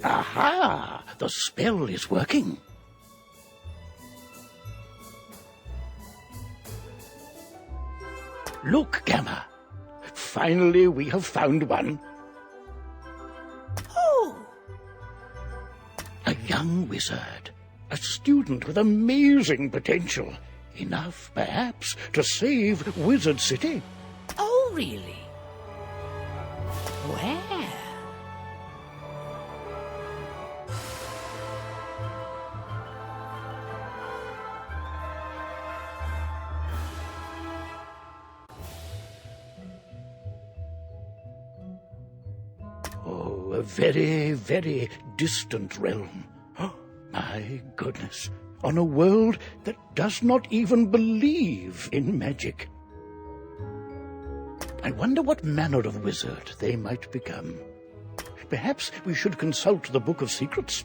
Aha! The spell is working. Look, Gamma. Finally, we have found one. Oh! A young wizard. A student with amazing potential. Enough, perhaps, to save Wizard City. Oh, really? Where? Oh, a very, very distant realm. Oh, my goodness. On a world that does not even believe in magic. I wonder what manner of wizard they might become. Perhaps we should consult the Book of Secrets.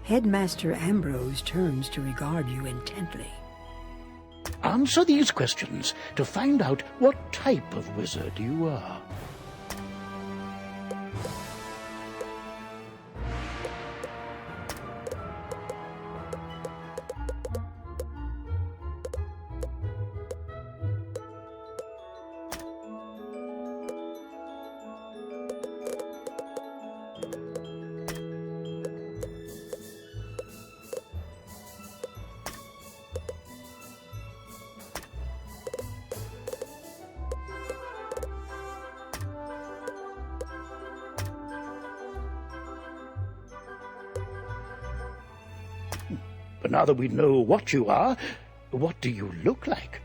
Headmaster Ambrose turns to regard you intently. Answer these questions to find out what type of wizard you are. But now that we know what you are, what do you look like?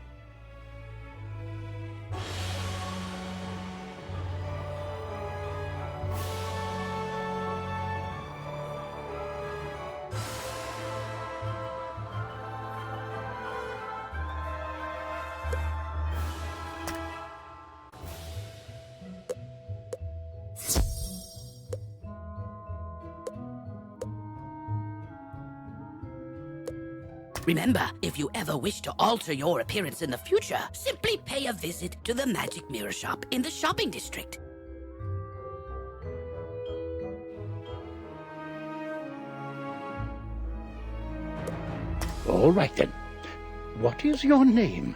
Remember, if you ever wish to alter your appearance in the future, simply pay a visit to the Magic Mirror Shop in the shopping district. All right, then. What is your name?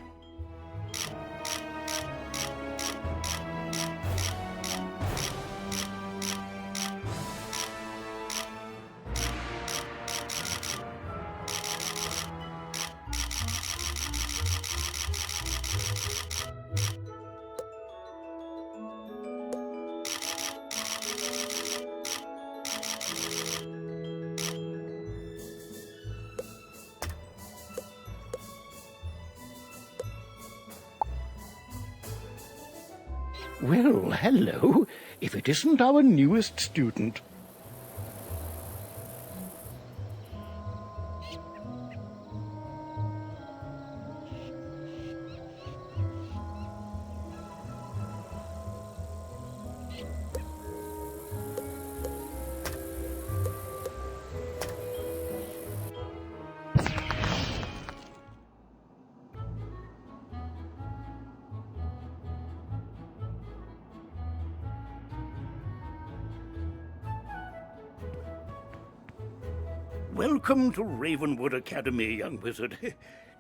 Well, hello, if it isn't our newest student. Welcome to Ravenwood Academy, young wizard.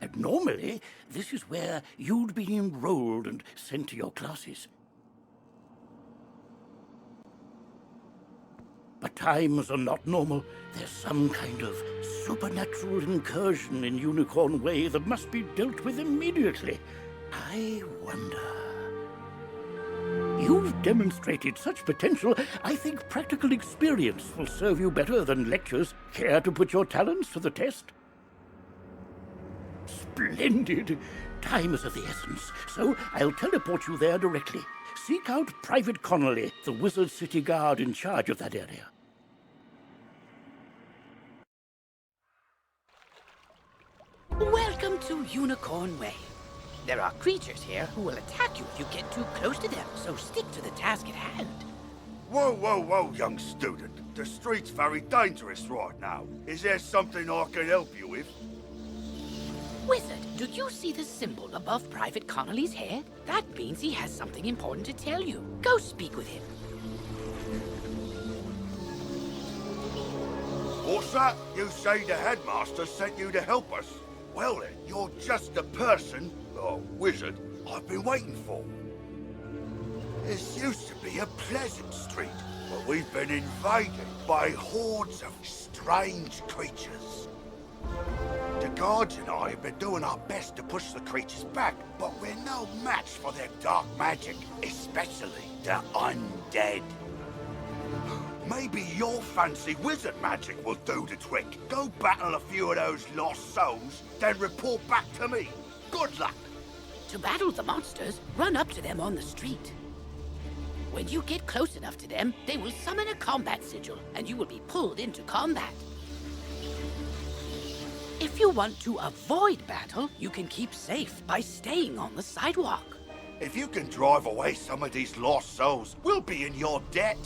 And normally, this is where you'd be enrolled and sent to your classes. But times are not normal. There's some kind of supernatural incursion in Unicorn Way that must be dealt with immediately. I wonder... You've demonstrated such potential, I think practical experience will serve you better than lectures. Care to put your talents to the test? Splendid! Time is of the essence, so I'll teleport you there directly. Seek out Private Connolly, the Wizard City Guard in charge of that area. Welcome to Unicorn Way. There are creatures here who will attack you if you get too close to them, so stick to the task at hand. Whoa, whoa, whoa, young student. The street's very dangerous right now. Is there something I can help you with? Wizard, do you see the symbol above Private Connolly's head? That means he has something important to tell you. Go speak with him. What's that? You say the headmaster sent you to help us? Well then, you're just the person, or wizard, I've been waiting for. This used to be a pleasant street, but we've been invaded by hordes of strange creatures. The guards and I have been doing our best to push the creatures back, but we're no match for their dark magic, especially the undead. Maybe your fancy wizard magic will do the trick. Go battle a few of those lost souls, then report back to me. Good luck. To battle the monsters, run up to them on the street. When you get close enough to them, they will summon a combat sigil, and you will be pulled into combat. If you want to avoid battle, you can keep safe by staying on the sidewalk. If you can drive away some of these lost souls, we'll be in your debt.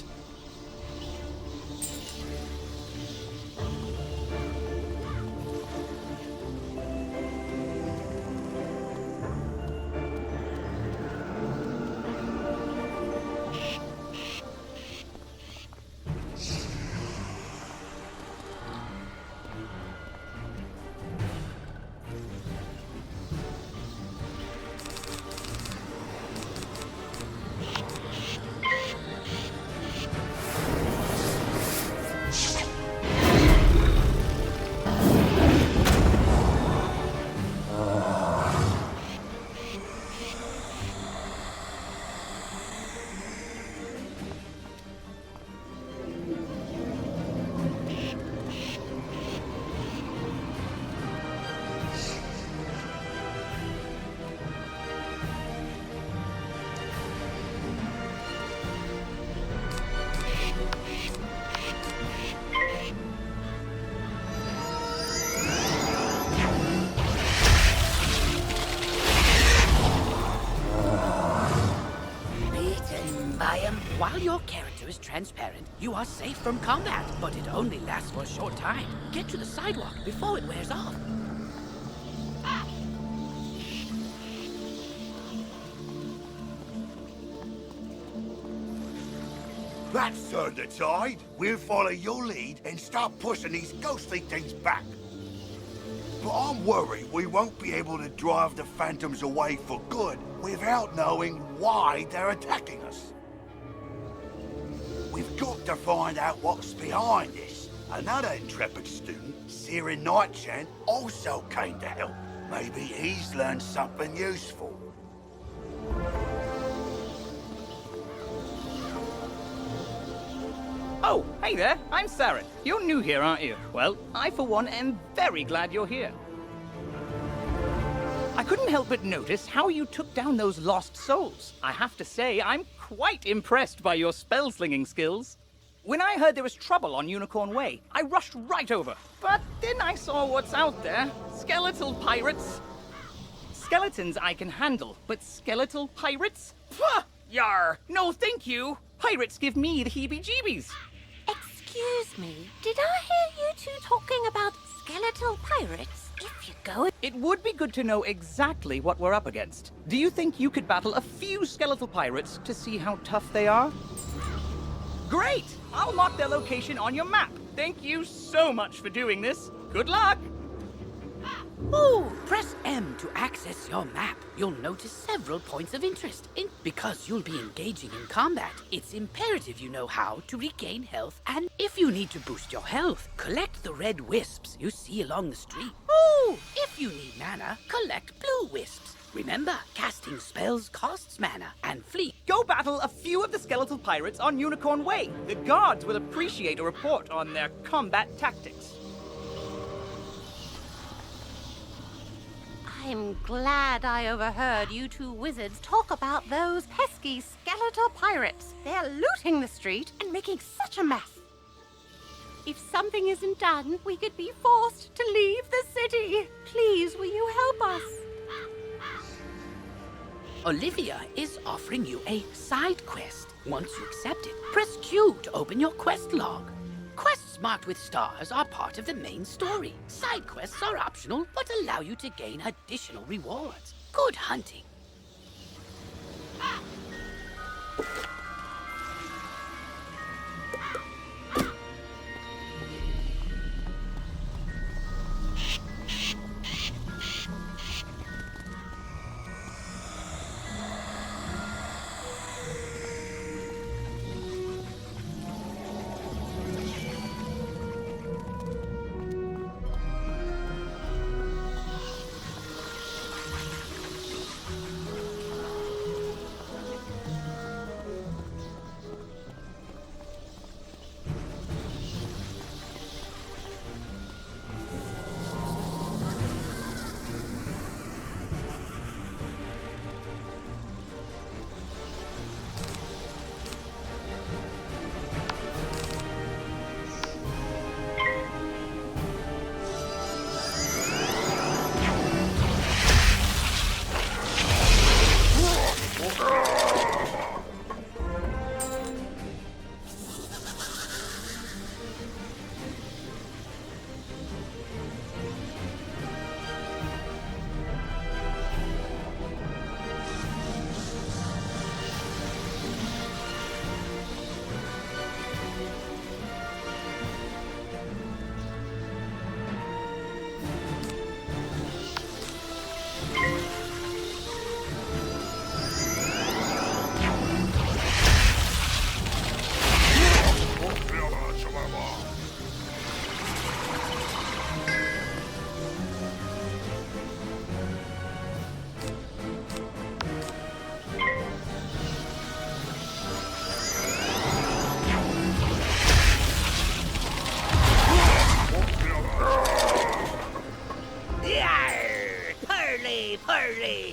While your character is transparent, you are safe from combat, but it only lasts for a short time. Get to the sidewalk before it wears off. That's turned the tide. We'll follow your lead and start pushing these ghostly things back. But I'm worried we won't be able to drive the phantoms away for good without knowing why they're attacking us. We've got to find out what's behind this. Another intrepid student, Siren Nightchant, also came to help. Maybe he's learned something useful. Oh, hey there, I'm Saren. You're new here, aren't you? Well, I for one am very glad you're here. I couldn't help but notice how you took down those lost souls. I have to say, I'm quite impressed by your spell-slinging skills. When I heard there was trouble on Unicorn Way, I rushed right over. But then I saw what's out there. Skeletal Pirates. Skeletons I can handle, but Skeletal Pirates? Pah! Yar! No thank you! Pirates give me the heebie-jeebies. Excuse me, did I hear you two talking about skeletal pirates? If you go... It would be good to know exactly what we're up against. Do you think you could battle a few skeletal pirates to see how tough they are? Great! I'll mark their location on your map. Thank you so much for doing this. Good luck! Ooh, press M to access your map. You'll notice several points of interest. Because you'll be engaging in combat, it's imperative you know how to regain health, and if you need to boost your health, collect the red wisps you see along the street. Ooh, if you need mana, collect blue wisps. Remember, casting spells costs mana, and flee. Go battle a few of the skeletal pirates on Unicorn Way. The guards will appreciate a report on their combat tactics. I'm glad I overheard you two wizards talk about those pesky skeletal pirates. They're looting the street and making such a mess. If something isn't done, we could be forced to leave the city. Please, will you help us? Olivia is offering you a side quest. Once you accept it, press Q to open your quest log. Quests marked with stars are part of the main story. Side quests are optional, but allow you to gain additional rewards. Good hunting.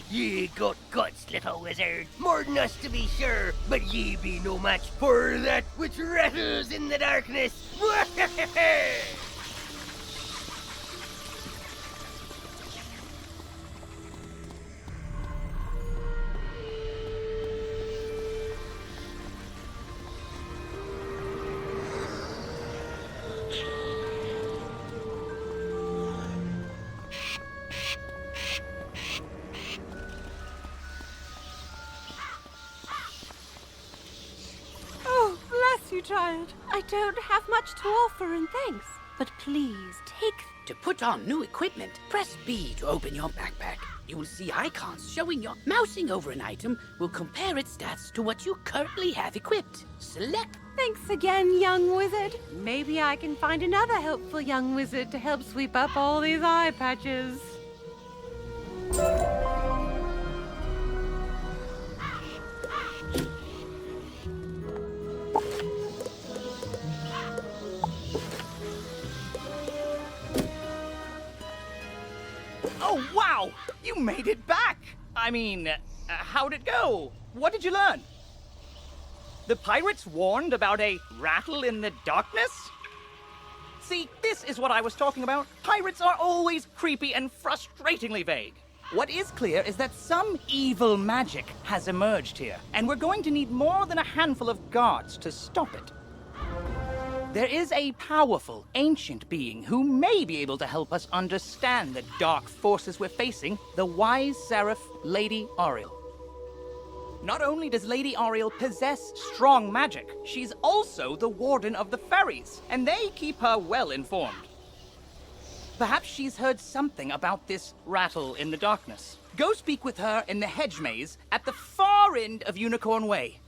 Ye got guts, little wizard. More than us to be sure, but ye be no match for that which rattles in the darkness. Oh, bless you, child. I don't have much to offer in thanks, but please take... To put on new equipment, press B to open your backpack. You will see icons showing your mousing over an item will compare its stats to what you currently have equipped. Select. Thanks again, young wizard. Maybe I can find another helpful young wizard to help sweep up all these eye patches. Oh, wow! You made it back! I mean, how'd it go? What did you learn? The pirates warned about a rattle in the darkness? See, this is what I was talking about. Pirates are always creepy and frustratingly vague. What is clear is that some evil magic has emerged here, and we're going to need more than a handful of guards to stop it. There is a powerful, ancient being who may be able to help us understand the dark forces we're facing, the wise seraph, Lady Ariel. Not only does Lady Ariel possess strong magic, she's also the warden of the ferries, and they keep her well informed. Perhaps she's heard something about this rattle in the darkness. Go speak with her in the hedge maze at the far end of Unicorn Way.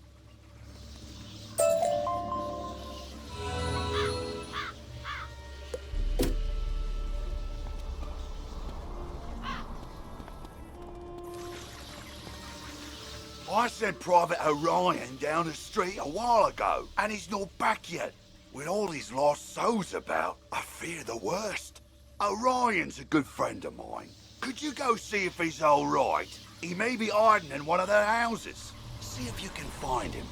I sent Private Orion down the street a while ago, and he's not back yet. With all these lost souls about, I fear the worst. Orion's a good friend of mine. Could you go see if he's all right? He may be hiding in one of their houses. See if you can find him.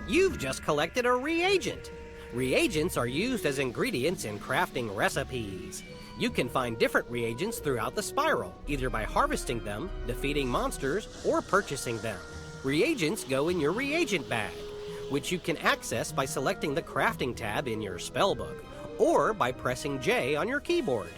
You've just collected a reagent. Reagents are used as ingredients in crafting recipes. You can find different reagents throughout the spiral, either by harvesting them, defeating monsters, or purchasing them. Reagents go in your reagent bag, which you can access by selecting the crafting tab in your spellbook, or by pressing J on your keyboard.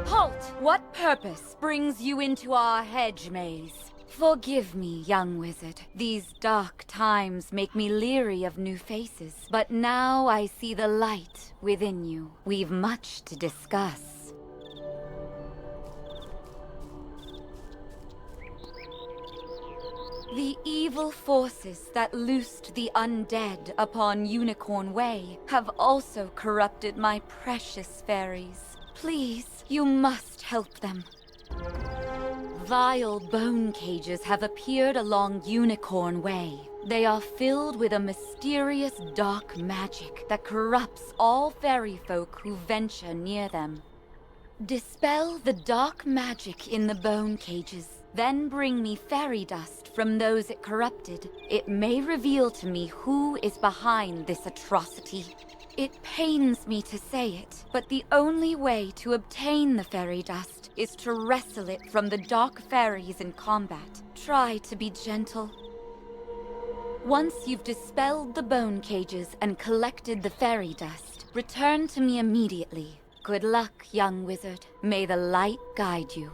Halt! What purpose brings you into our hedge maze? Forgive me, young wizard. These dark times make me leery of new faces. But now I see the light within you. We've much to discuss. The evil forces that loosed the undead upon Unicorn Way have also corrupted my precious fairies. Please, you must help them. Vile bone cages have appeared along Unicorn Way. They are filled with a mysterious dark magic that corrupts all fairy folk who venture near them. Dispel the dark magic in the bone cages, then bring me fairy dust from those it corrupted. It may reveal to me who is behind this atrocity. It pains me to say it, but the only way to obtain the fairy dust is to wrestle it from the dark fairies in combat. Try to be gentle. Once you've dispelled the bone cages and collected the fairy dust, return to me immediately. Good luck, young wizard. May the light guide you.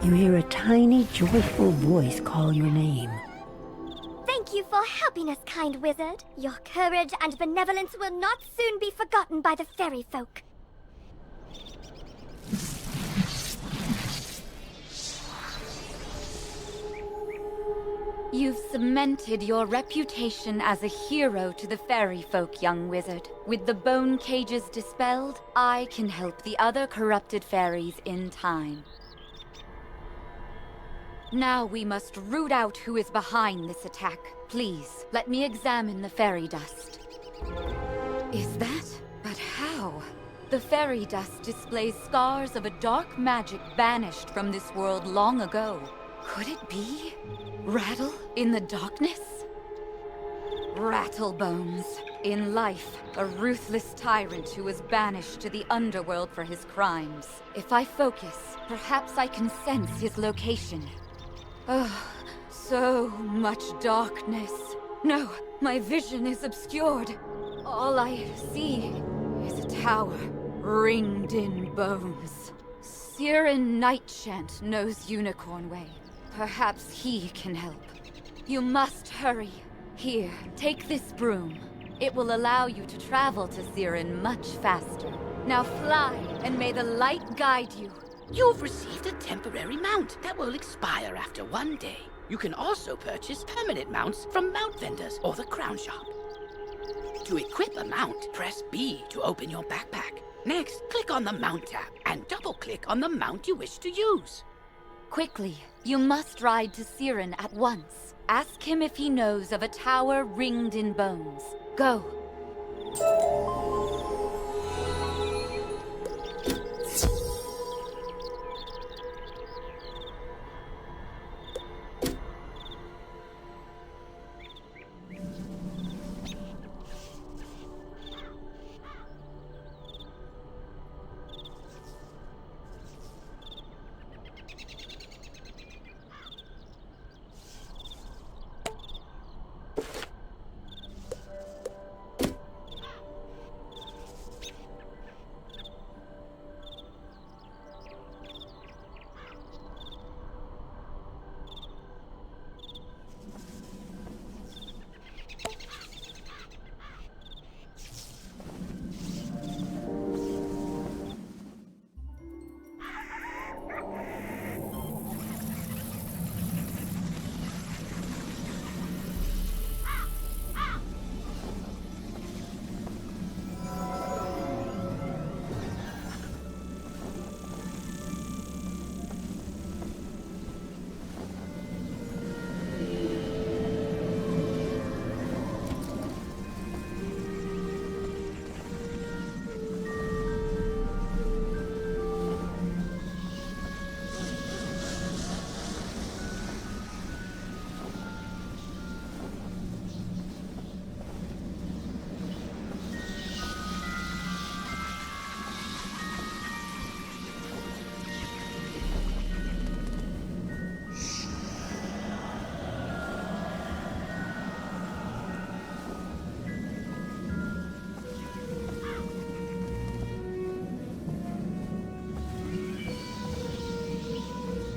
You hear a tiny, joyful voice call your name. Thank you for helping us, kind wizard. Your courage and benevolence will not soon be forgotten by the fairy folk. You've cemented your reputation as a hero to the fairy folk, young wizard. With the bone cages dispelled, I can help the other corrupted fairies in time. Now we must root out who is behind this attack. Please, let me examine the fairy dust. Is that? But how? The fairy dust displays scars of a dark magic banished from this world long ago. Could it be? Rattle in the darkness? Rattlebones. In life, a ruthless tyrant who was banished to the underworld for his crimes. If I focus, perhaps I can sense his location. Oh, so much darkness. No, my vision is obscured. All I see is a tower ringed in bones. Siren Nightshant knows Unicorn Way. Perhaps he can help. You must hurry. Here, take this broom. It will allow you to travel to Siren much faster. Now fly, and may the light guide you. You've received a temporary mount that will expire after 1 day. You can also purchase permanent mounts from mount vendors or the crown shop. To equip a mount, press B to open your backpack. Next, click on the Mount tab and double-click on the mount you wish to use. Quickly, you must ride to Siren at once. Ask him if he knows of a tower ringed in bones. Go.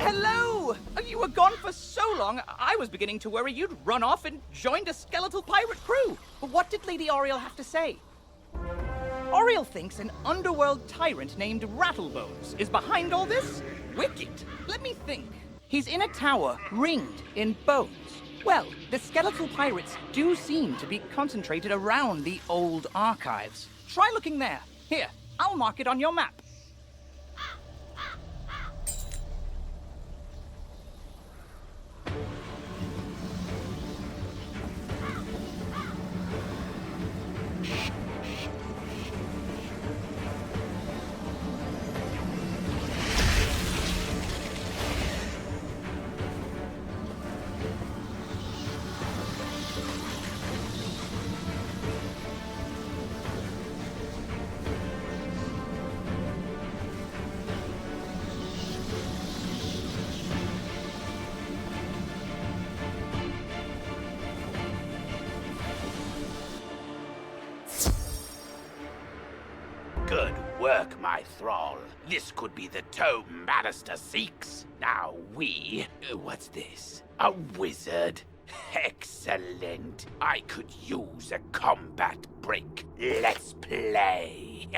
Hello! You were gone for so long, I was beginning to worry you'd run off and joined a Skeletal Pirate crew. But what did Lady Oriel have to say? Oriel thinks an underworld tyrant named Rattlebones is behind all this? Wicked. Let me think. He's in a tower ringed in bones. Well, the Skeletal Pirates do seem to be concentrated around the old archives. Try looking there. Here, I'll mark it on your map. thrall. This could be the tome Bannister seeks. Now what's this? A wizard? Excellent. I could use a combat break. Let's play.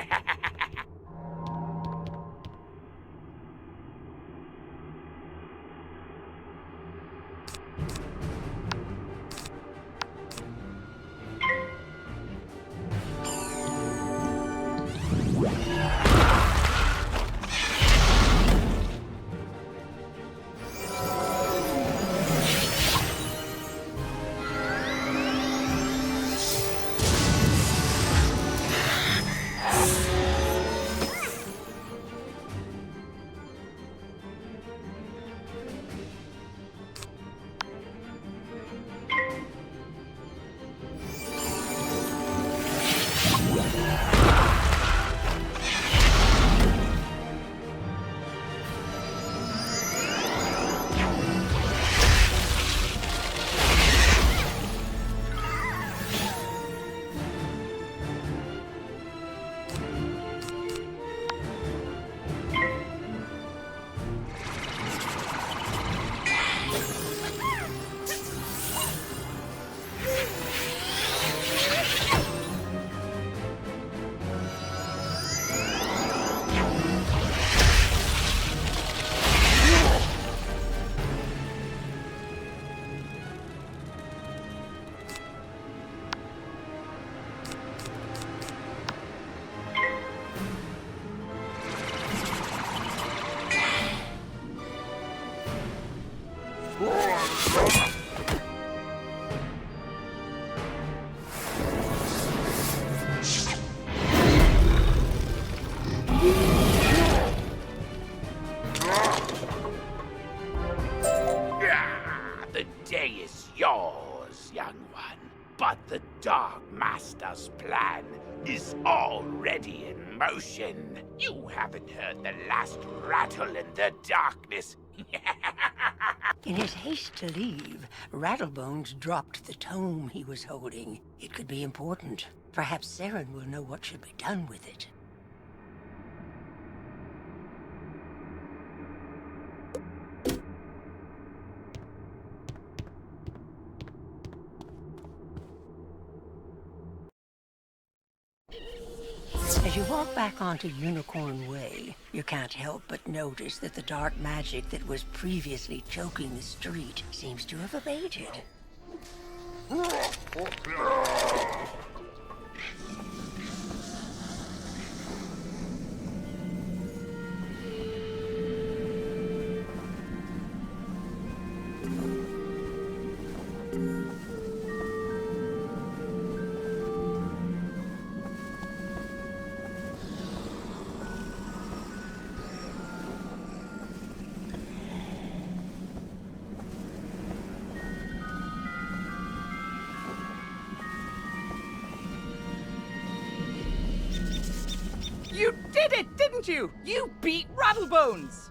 The day is yours, young one. But the Dark Master's plan is already in motion. You haven't heard the last rattle in the darkness. In his haste to leave, Rattlebones dropped the tome he was holding. It could be important. Perhaps Saren will know what should be done with it. As you walk back onto Unicorn Way, you can't help but notice that the dark magic that was previously choking the street seems to have abated. You did it, didn't you? You beat Rattlebones!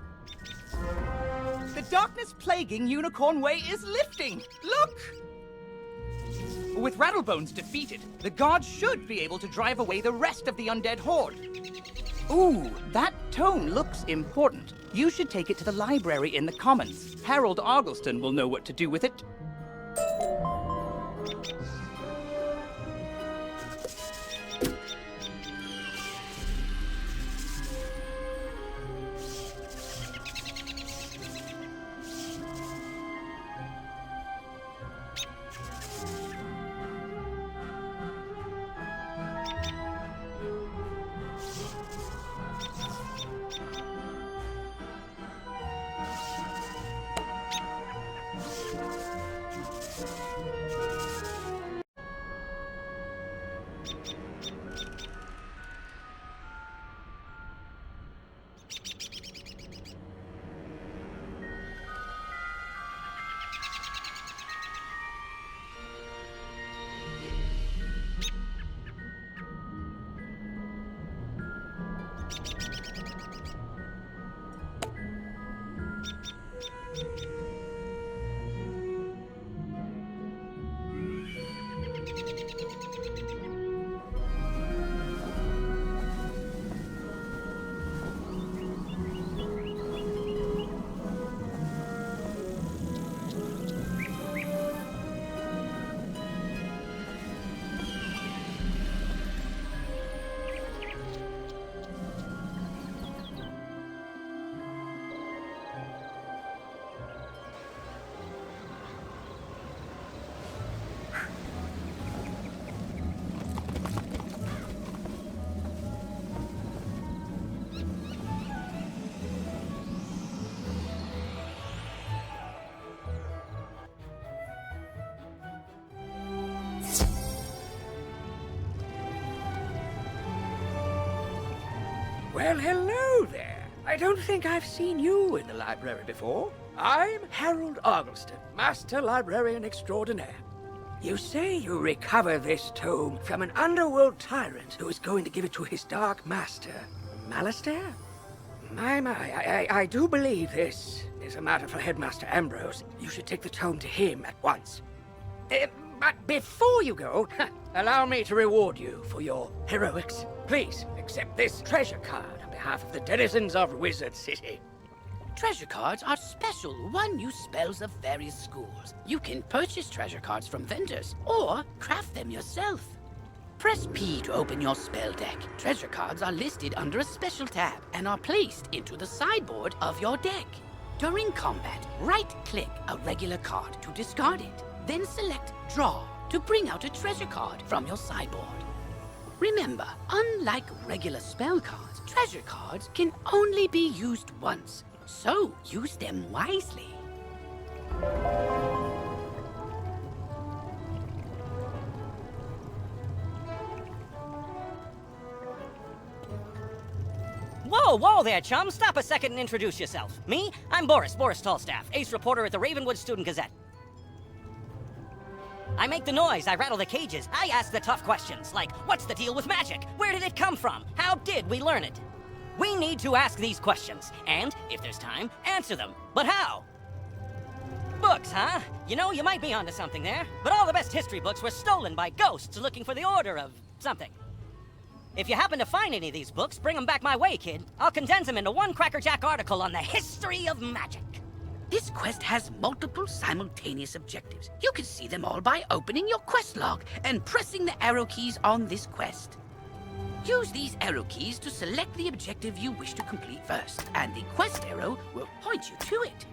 The darkness plaguing Unicorn Way is lifting. Look! With Rattlebones defeated, the guards should be able to drive away the rest of the undead horde. Ooh, that tome looks important. You should take it to the library in the Commons. Harold Argleston will know what to do with it. Well, hello there. I don't think I've seen you in the library before. I'm Harold Argleston, Master Librarian Extraordinaire. You say you recover this tome from an underworld tyrant who is going to give it to his dark master, Malastair? I do believe this is a matter for Headmaster Ambrose. You should take the tome to him at once. But before you go, allow me to reward you for your heroics. Please accept this treasure card on behalf of the denizens of Wizard City. Treasure cards are special one-use spells of various schools. You can purchase treasure cards from vendors or craft them yourself. Press P to open your spell deck. Treasure cards are listed under a special tab and are placed into the sideboard of your deck. During combat, right-click a regular card to discard it. Then select Draw to bring out a treasure card from your sideboard. Remember, unlike regular spell cards, treasure cards can only be used once, so use them wisely. Whoa there, chum. Stop a second and introduce yourself. Me? I'm Boris Tallstaff, ace reporter at the Ravenwood Student Gazette. I make the noise, I rattle the cages, I ask the tough questions, like, what's the deal with magic? Where did it come from? How did we learn it? We need to ask these questions, and, if there's time, answer them. But how? Books, huh? You know, you might be onto something there, but all the best history books were stolen by ghosts looking for the order of something. If you happen to find any of these books, bring them back my way, kid. I'll condense them into one crackerjack article on the history of magic. This quest has multiple simultaneous objectives. You can see them all by opening your quest log and pressing the arrow keys on this quest. Use these arrow keys to select the objective you wish to complete first, and the quest arrow will point you to it.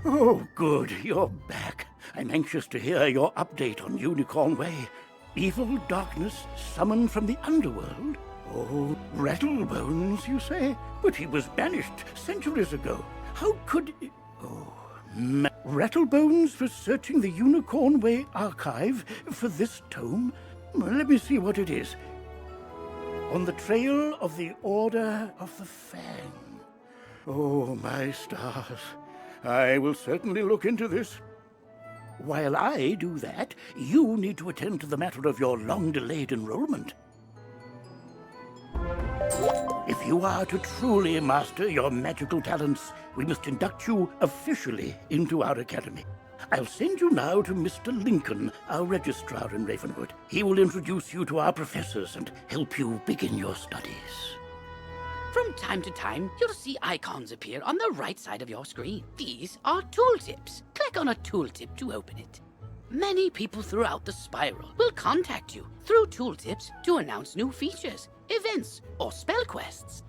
Oh, good, you're back. I'm anxious to hear your update on Unicorn Way. Evil darkness summoned from the underworld? Oh, Rattlebones, you say? But he was banished centuries ago. How could... Oh, Rattlebones was searching the Unicorn Way archive for this tome? Well, let me see what it is. On the trail of the Order of the Fang. Oh, my stars. I will certainly look into this. While I do that, you need to attend to the matter of your long-delayed enrollment. If you are to truly master your magical talents, we must induct you officially into our academy. I'll send you now to Mr. Lincoln, our registrar in Ravenwood. He will introduce you to our professors and help you begin your studies. From time to time, you'll see icons appear on the right side of your screen. These are tooltips. Click on a tooltip to open it. Many people throughout the spiral will contact you through tooltips to announce new features, events, or spell quests.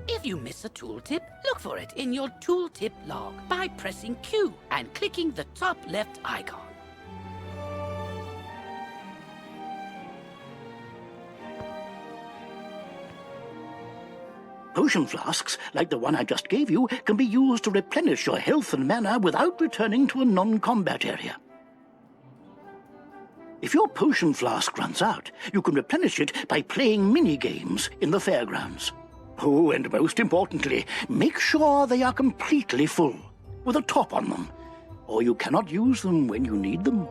If you miss a tooltip, look for it in your tooltip log by pressing Q and clicking the top left icon. Potion flasks, like the one I just gave you, can be used to replenish your health and mana without returning to a non-combat area. If your potion flask runs out, you can replenish it by playing mini-games in the fairgrounds. Oh, and most importantly, make sure they are completely full, with a top on them, or you cannot use them when you need them.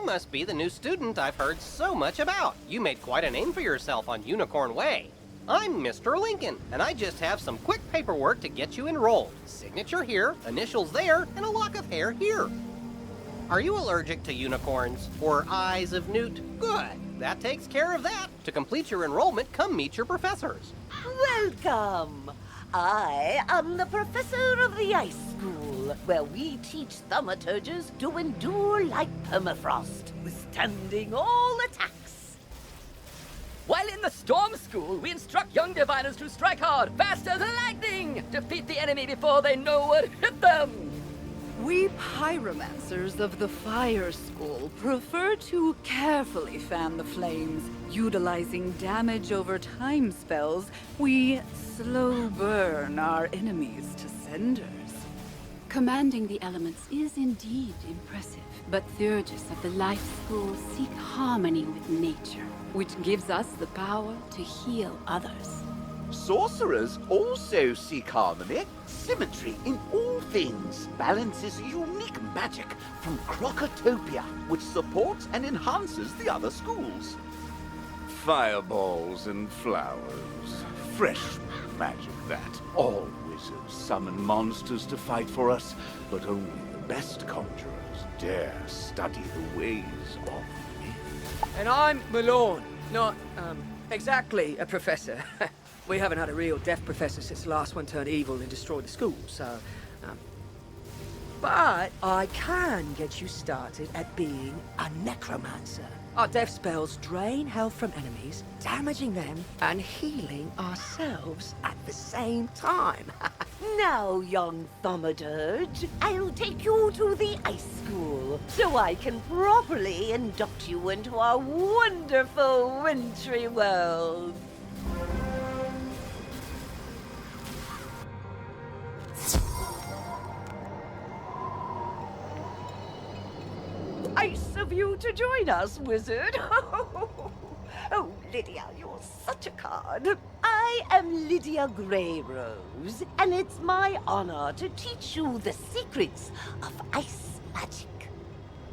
must be the new student I've heard so much about. You made quite a name for yourself on Unicorn Way. I'm Mr. Lincoln, and I just have some quick paperwork to get you enrolled. Signature here, initials there, and a lock of hair here. Are you allergic to unicorns or eyes of newt? Good. That takes care of that. To complete your enrollment, come meet your professors. Welcome. I am the professor of the Ice School, where we teach thaumaturges to endure like permafrost, withstanding all attacks. While in the Storm School, we instruct young diviners to strike hard, fast as lightning, defeat the enemy before they know what hit them. We pyromancers of the Fire School prefer to carefully fan the flames. Utilizing damage over time spells, we slow burn our enemies to cinders. Commanding the elements is indeed impressive, but Theurgis of the Life School seek harmony with nature, which gives us the power to heal others. Sorcerers also seek harmony. Symmetry in all things. Balance is unique magic from Crocotopia, which supports and enhances the other schools. Fireballs and flowers. Fresh magic, that. All wizards summon monsters to fight for us, but only the best conjurers dare study the ways of myth. And I'm Malone, not, exactly a professor. We haven't had a real deaf professor since the last one turned evil and destroyed the school, so... But I can get you started at being a necromancer. Our death spells drain health from enemies, damaging them and healing ourselves at the same time. Now, young thaumaturge, I'll take you to the Ice School so I can properly induct you into our wonderful wintry world. Nice of you to join us, wizard. Oh, Lydia, you're such a card. I am Lydia Greyrose, and it's my honor to teach you the secrets of ice magic.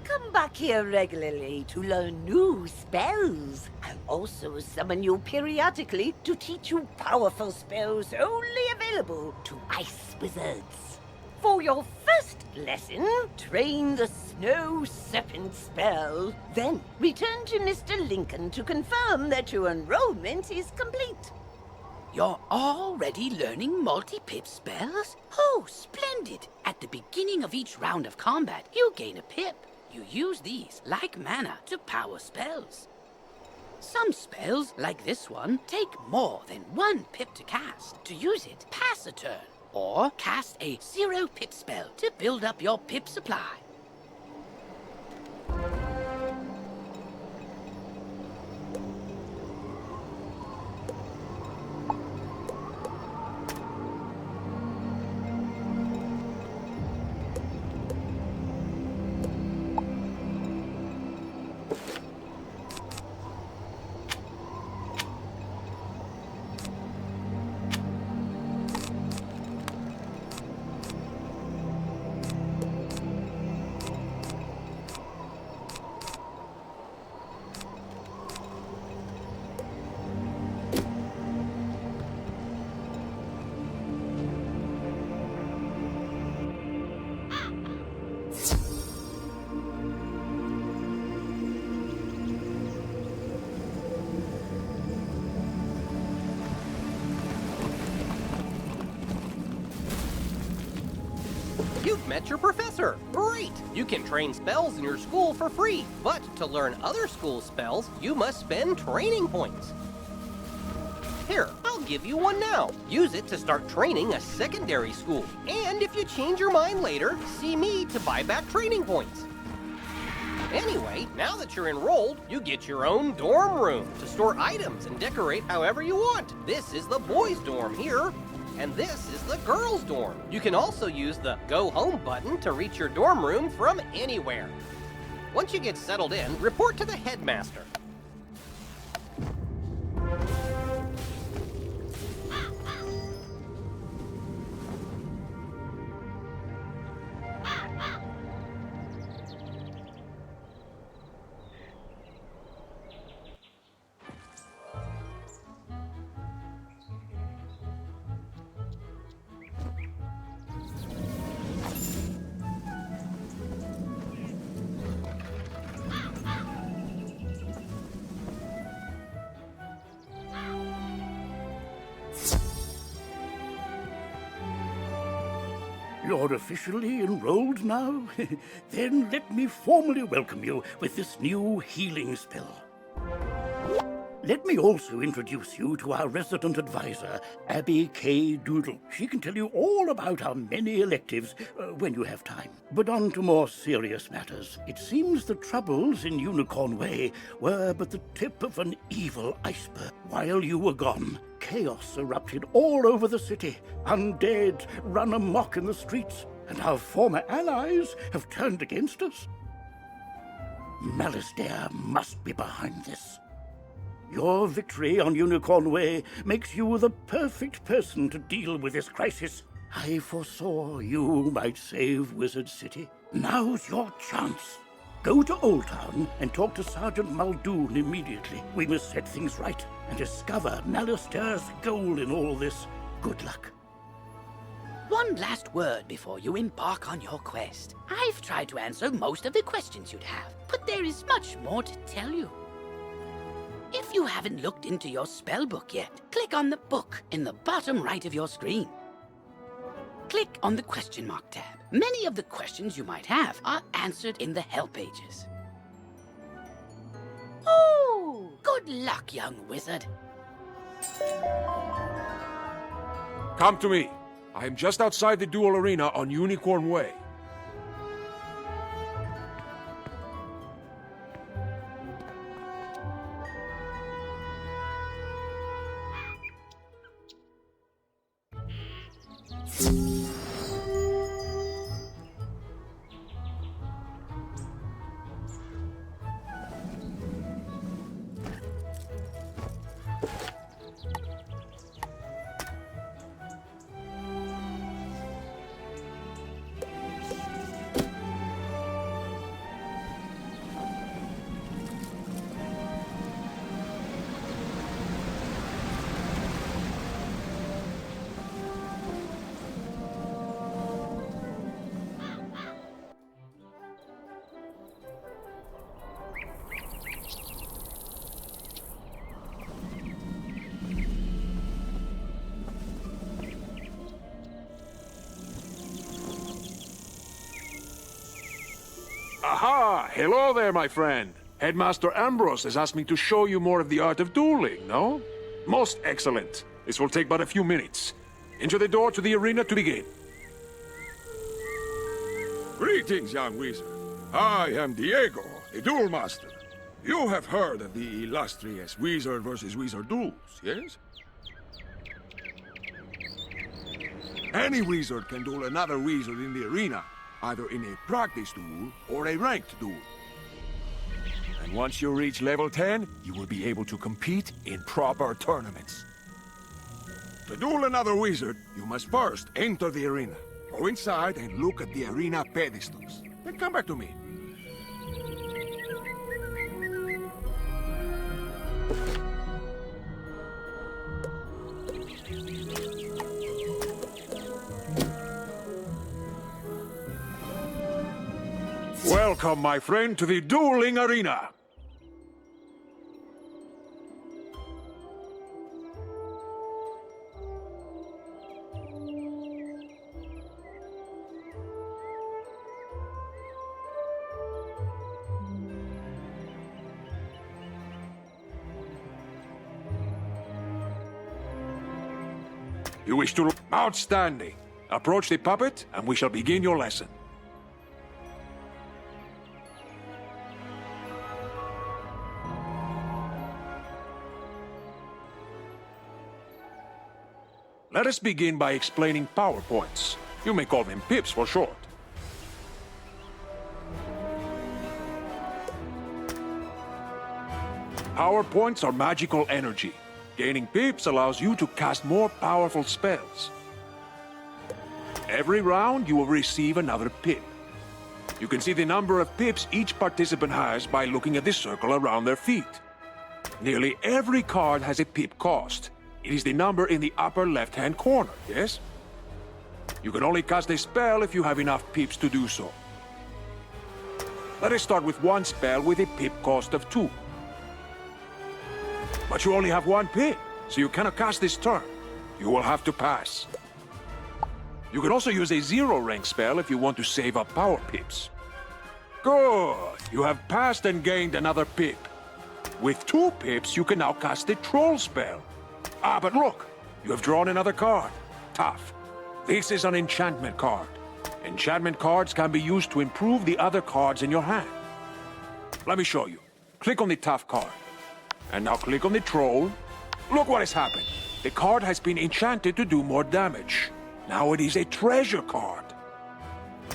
Come back here regularly to learn new spells. I'll also summon you periodically to teach you powerful spells only available to ice wizards. For your first lesson, train the Snow Serpent spell. Then return to Mr. Lincoln to confirm that your enrollment is complete. You're already learning multi-pip spells? Oh, splendid! At the beginning of each round of combat, you gain a pip. You use these, like mana, to power spells. Some spells, like this one, take more than 1 pip to cast. To use it, pass a turn. Or cast a 0 pip spell to build up your pip supply. You've met your professor. Great! You can train spells in your school for free, but to learn other school spells, you must spend training points. Here, I'll give you one now. Use it to start training a secondary school. And if you change your mind later, see me to buy back training points. Anyway, now that you're enrolled, you get your own dorm room to store items and decorate however you want. This is the boys' dorm here. And this is the girls' dorm. You can also use the Go Home button to reach your dorm room from anywhere. Once you get settled in, report to the headmaster. You're officially enrolled now? Then let me formally welcome you with this new healing spell. Let me also introduce you to our resident advisor, Abby K. Doodle. She can tell you all about our many electives when you have time. But on to more serious matters. It seems the troubles in Unicorn Way were but the tip of an evil iceberg. While you were gone, chaos erupted all over the city. Undead run amok in the streets, and our former allies have turned against us. Malistaire must be behind this. Your victory on Unicorn Way makes you the perfect person to deal with this crisis. I foresaw you might save Wizard City. Now's your chance. Go to Old Town and talk to Sergeant Muldoon immediately. We must set things right and discover Malistaire's goal in all this. Good luck. One last word before you embark on your quest. I've tried to answer most of the questions you'd have, but there is much more to tell you. If you haven't looked into your spellbook yet, click on the book in the bottom right of your screen. Click on the question mark tab. Many of the questions you might have are answered in the help pages. Oh, good luck, young wizard. Come to me. I am just outside the duel arena on Unicorn Way. Aha! Hello there, my friend. Headmaster Ambrose has asked me to show you more of the art of dueling, no? Most excellent. This will take but a few minutes. Enter the door to the arena to begin. Greetings, young wizard. I am Diego, the duel master. You have heard of the illustrious wizard versus wizard duels, yes? Any wizard can duel another wizard in the arena, either in a practice duel or a ranked duel. And once you reach level 10, you will be able to compete in proper tournaments. To duel another wizard, you must first enter the arena. Go inside and look at the arena pedestals. Then come back to me. Welcome, my friend, to the dueling arena. You wish to... Outstanding. Approach the puppet, and we shall begin your lesson. Let us begin by explaining power points. You may call them pips for short. Power points are magical energy. Gaining pips allows you to cast more powerful spells. Every round, you will receive another pip. You can see the number of pips each participant has by looking at the circle around their feet. Nearly every card has a pip cost. It is the number in the upper left-hand corner, yes? You can only cast a spell if you have enough pips to do so. Let us start with one spell with a pip cost of 2. But you only have 1 pip, so you cannot cast this turn. You will have to pass. You can also use a zero rank spell if you want to save up power pips. Good! You have passed and gained another pip. With 2 pips, you can now cast a troll spell. Ah, but look! You have drawn another card. Tough. This is an enchantment card. Enchantment cards can be used to improve the other cards in your hand. Let me show you. Click on the tough card. And now click on the troll. Look what has happened. The card has been enchanted to do more damage. Now it is a treasure card.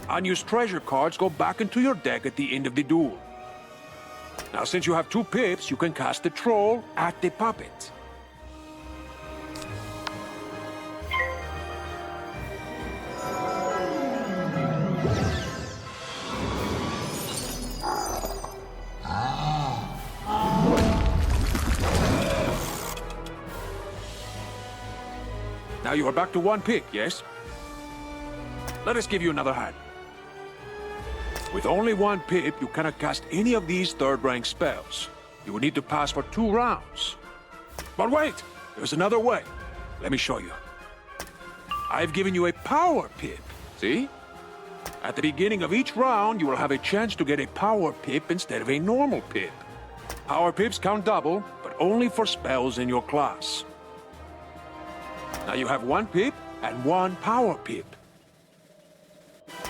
Unused treasure cards go back into your deck at the end of the duel. Now since you have 2 pips, you can cast the troll at the puppet. Now you are back to 1 pip, yes? Let us give you another hand. With only 1 pip, you cannot cast any of these 3rd rank spells. You will need to pass for 2 rounds. But wait! There's another way. Let me show you. I've given you a power pip. See? At the beginning of each round, you will have a chance to get a power pip instead of a normal pip. Power pips count double, but only for spells in your class. Now you have 1 pip and 1 power pip.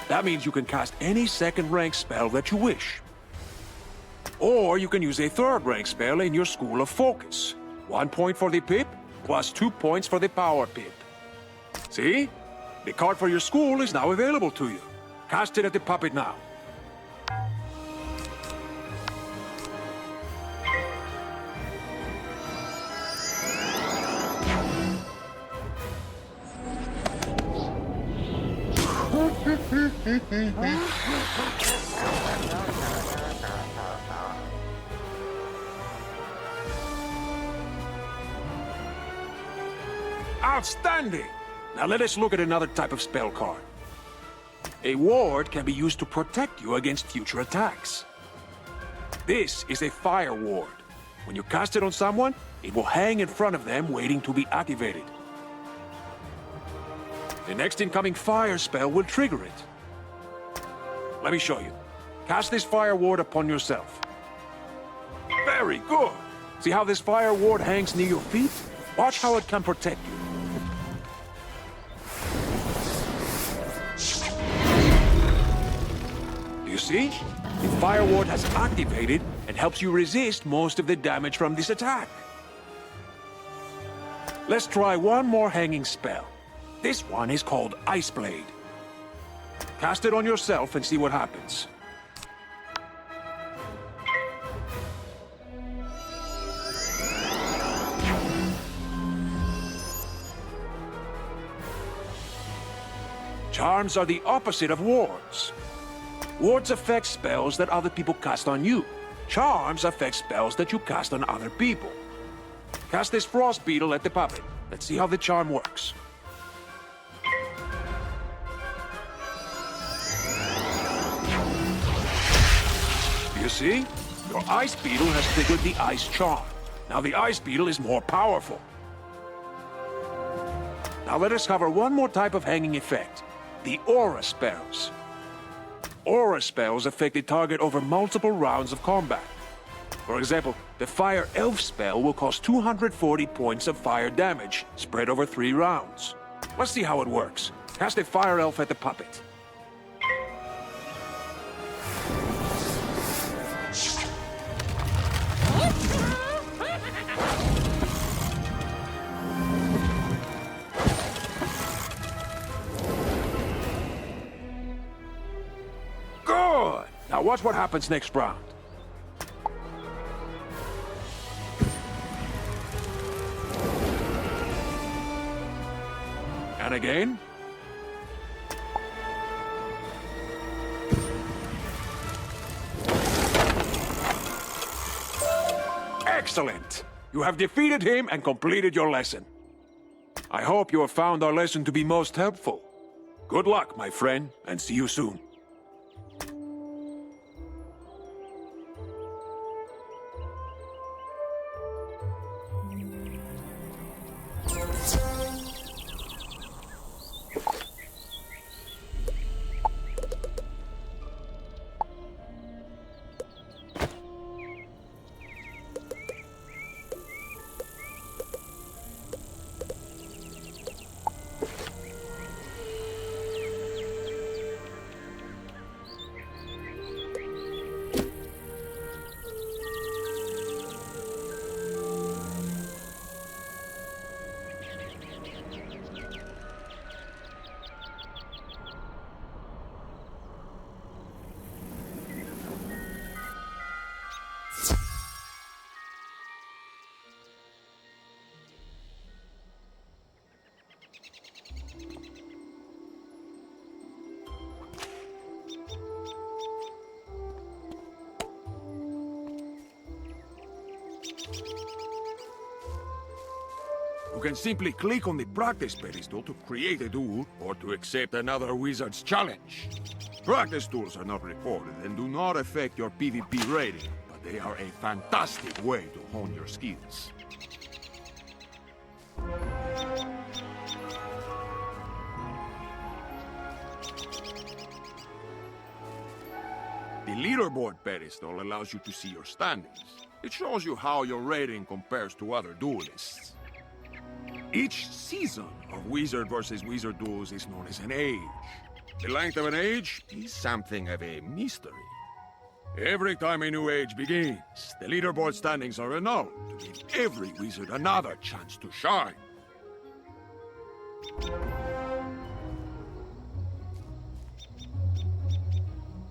That means you can cast any 2nd rank spell that you wish. Or you can use a 3rd rank spell in your School of Focus. 1 point for the pip, plus 2 points for the power pip. See? The card for your school is now available to you. Cast it at the puppet now. Outstanding! Now let us look at another type of spell card. A ward can be used to protect you against future attacks. This is a fire ward. When you cast it on someone, it will hang in front of them waiting to be activated. The next incoming fire spell will trigger it. Let me show you. Cast this fire ward upon yourself. Very good! See how this fire ward hangs near your feet? Watch how it can protect you. You see? The fire ward has activated and helps you resist most of the damage from this attack. Let's try one more hanging spell. This one is called Ice Blade. Cast it on yourself and see what happens. Charms are the opposite of wards. Wards affect spells that other people cast on you. Charms affect spells that you cast on other people. Cast this frost beetle at the puppet. Let's see how the charm works. You see? Your ice beetle has triggered the ice charm. Now the ice beetle is more powerful. Now let us cover one more type of hanging effect. The aura spells. Aura spells affect the target over multiple rounds of combat. For example, the Fire Elf spell will cause 240 points of fire damage, spread over 3 rounds. Let's see how it works. Cast a Fire Elf at the puppet. Good! Now watch what happens next round. And again. Excellent! You have defeated him and completed your lesson. I hope you have found our lesson to be most helpful. Good luck, my friend, and see you soon. You can simply click on the practice pedestal to create a duel or to accept another wizard's challenge. Practice duels are not recorded and do not affect your PvP rating, but they are a fantastic way to hone your skills. The Leaderboard Pedestal allows you to see your standings. It shows you how your rating compares to other duelists. Each season of Wizard vs. Wizard duels is known as an age. The length of an age is something of a mystery. Every time a new age begins, the leaderboard standings are annulled to give every wizard another chance to shine.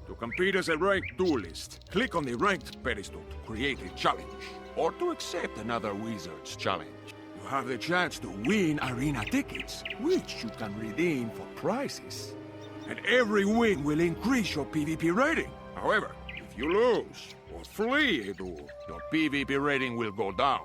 To compete as a ranked duelist, click on the ranked pedestal to create a challenge, or to accept another wizard's challenge. You have the chance to win arena tickets, which you can redeem for prizes. And every win will increase your PvP rating. However, if you lose or flee a duel, your PvP rating will go down.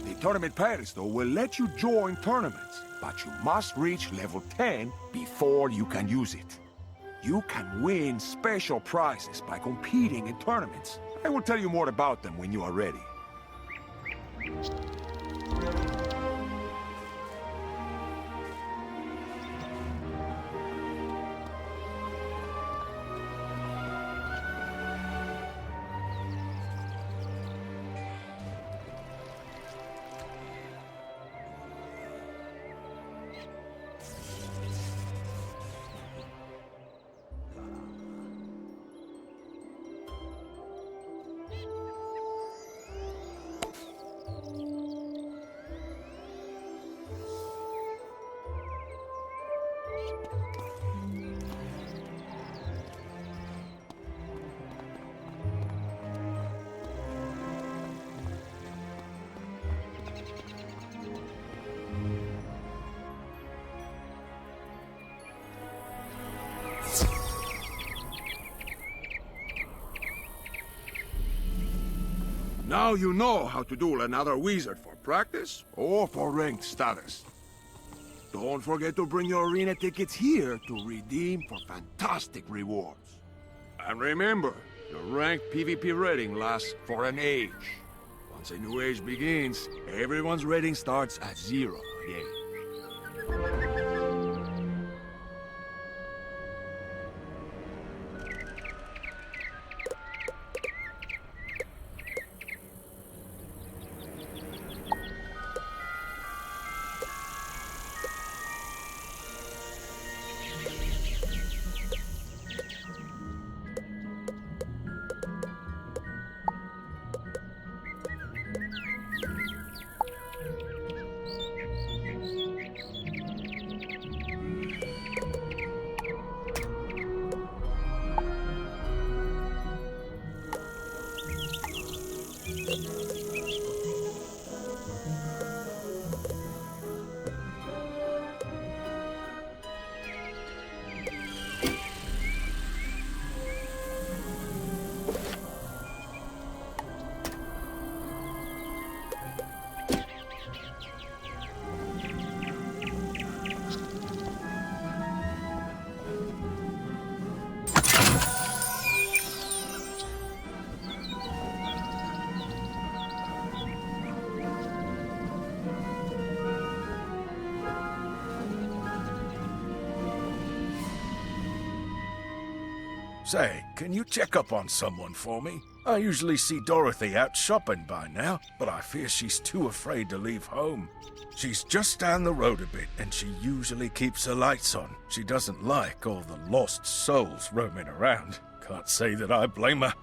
The tournament pedestal will let you join tournaments, but you must reach level 10 before you can use it. You can win special prizes by competing in tournaments. I will tell you more about them when you are ready. Now you know how to duel another wizard for practice or for ranked status. Don't forget to bring your arena tickets here to redeem for fantastic rewards. And remember, your ranked PvP rating lasts for an age. Once a new age begins, everyone's rating starts at 0 again. Say, can you check up on someone for me? I usually see Dorothy out shopping by now, but I fear she's too afraid to leave home. She's just down the road a bit, and she usually keeps her lights on. She doesn't like all the lost souls roaming around. Can't say that I blame her.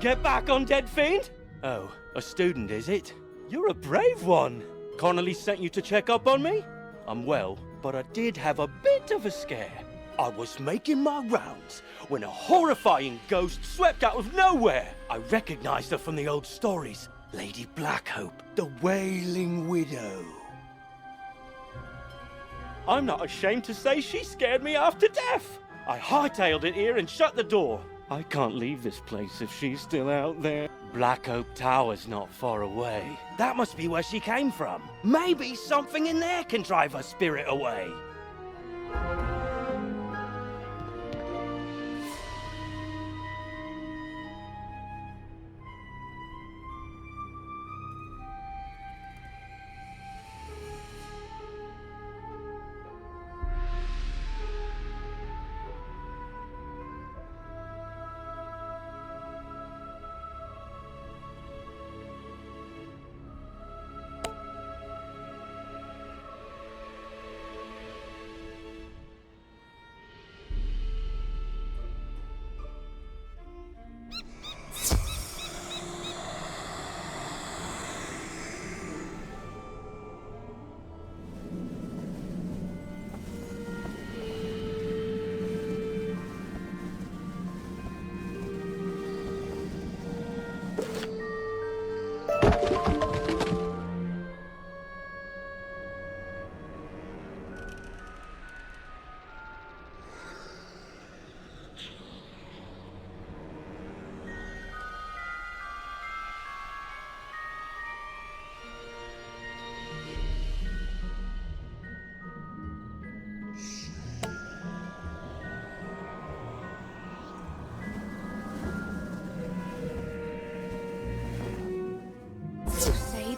Get back, undead fiend! Oh, a student, is it? You're a brave one. Connolly sent you to check up on me? I'm well, but I did have a bit of a scare. I was making my rounds when a horrifying ghost swept out of nowhere. I recognized her from the old stories. Lady Blackhope, the Wailing Widow. I'm not ashamed to say she scared me half to death. I hightailed it here and shut the door. I can't leave this place if she's still out there. Black Oak Tower's not far away. That must be where she came from. Maybe something in there can drive her spirit away.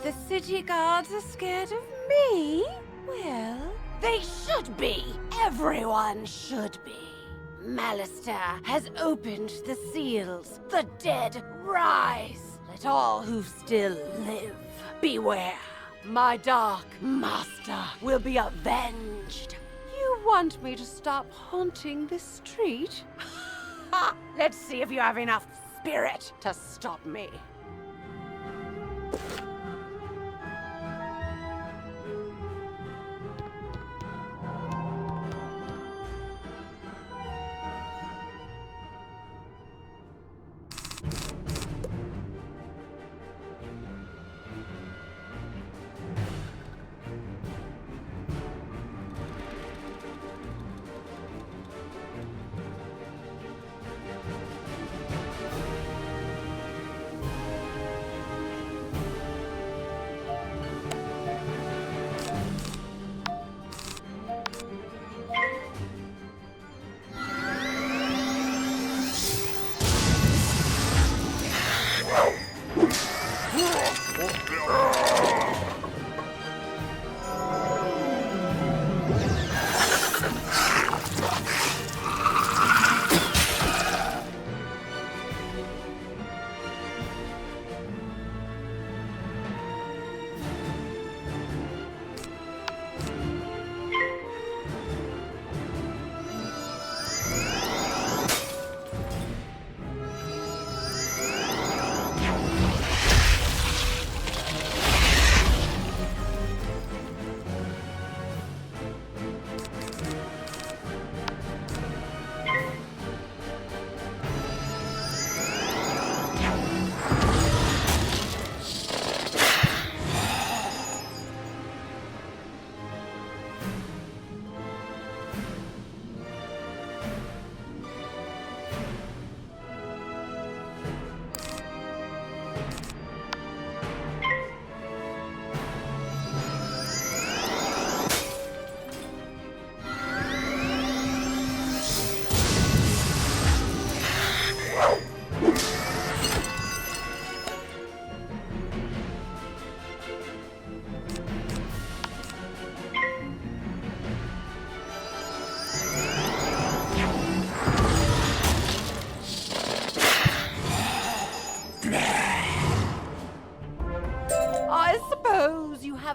The city guards are scared of me? Well, they should be. Everyone should be. Malister has opened the seals. The dead rise. Let all who still live beware. My dark master will be avenged. You want me to stop haunting this street? Ha! Let's see if you have enough spirit to stop me.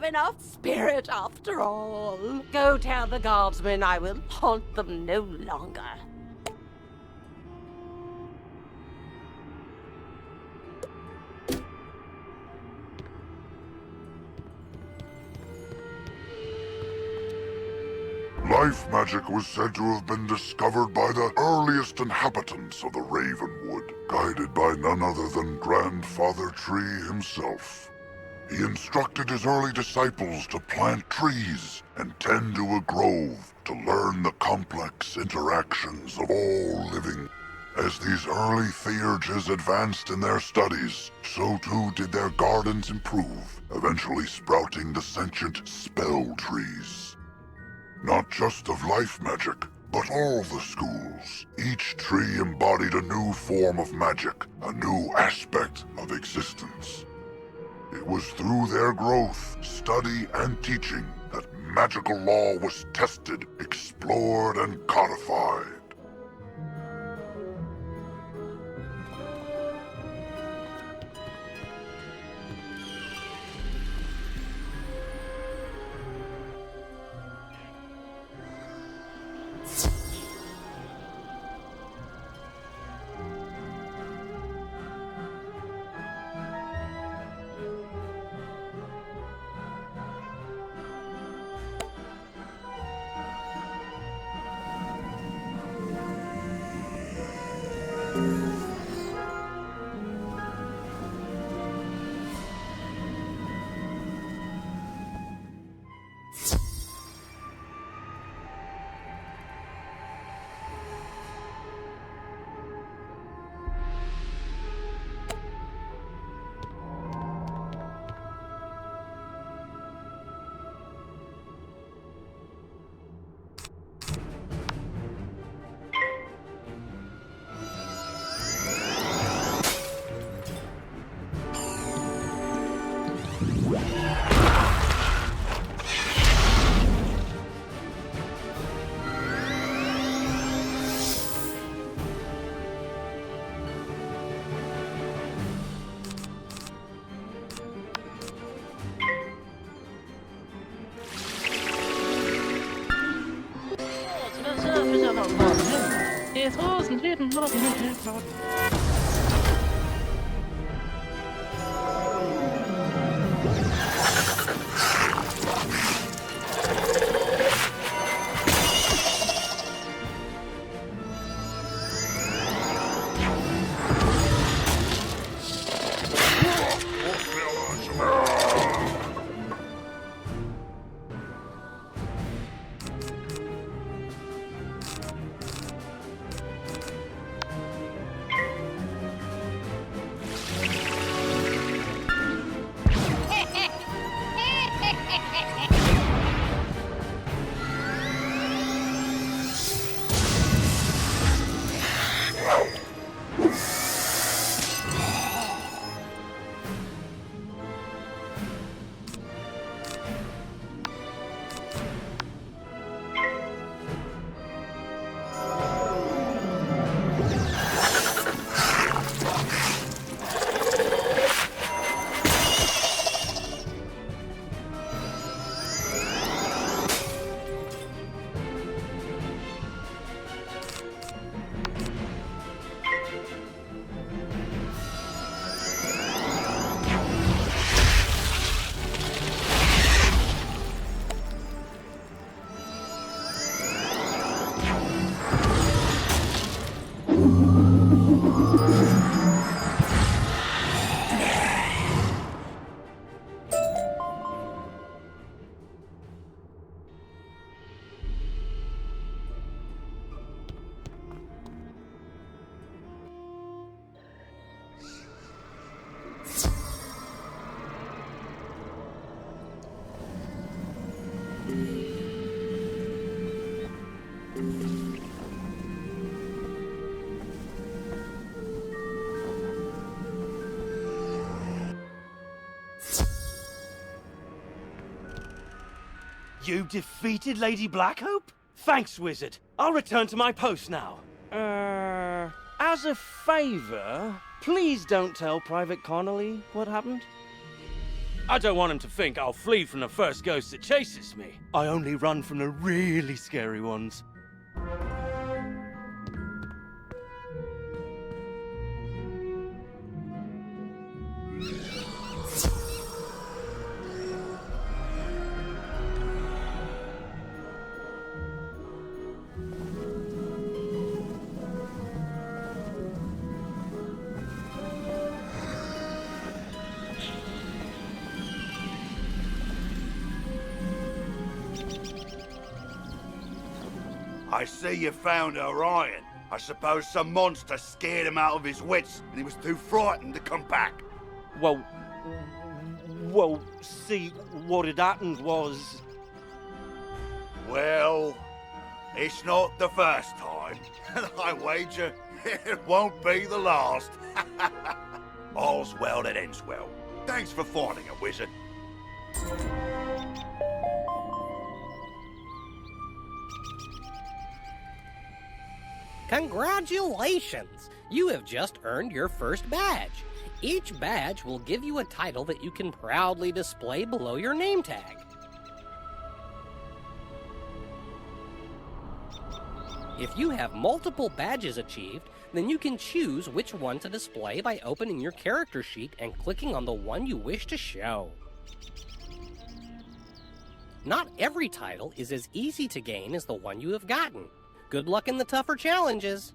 Enough spirit after all. Go tell the guardsmen I will haunt them no longer. Life magic was said to have been discovered by the earliest inhabitants of the Ravenwood, guided by none other than Grandfather Tree himself. He instructed his early disciples to plant trees and tend to a grove to learn the complex interactions of all living. As these early theurges advanced in their studies, so too did their gardens improve, eventually sprouting the sentient spell trees. Not just of life magic, but all the schools. Each tree embodied a new form of magic, a new aspect of existence. It was through their growth, study, and teaching that magical law was tested, explored, and codified. You defeated Lady Blackhope? Thanks, Wizard. I'll return to my post now. As a favor, please don't tell Private Connolly what happened. I don't want him to think I'll flee from the first ghost that chases me. I only run from the really scary ones. I see you found Orion. I suppose some monster scared him out of his wits and he was too frightened to come back. Well, see, what had happened was... Well, it's not the first time. And I wager it won't be the last. All's well that ends well. Thanks for finding a wizard. Congratulations! You have just earned your first badge. Each badge will give you a title that you can proudly display below your name tag. If you have multiple badges achieved, then you can choose which one to display by opening your character sheet and clicking on the one you wish to show. Not every title is as easy to gain as the one you have gotten. Good luck in the tougher challenges!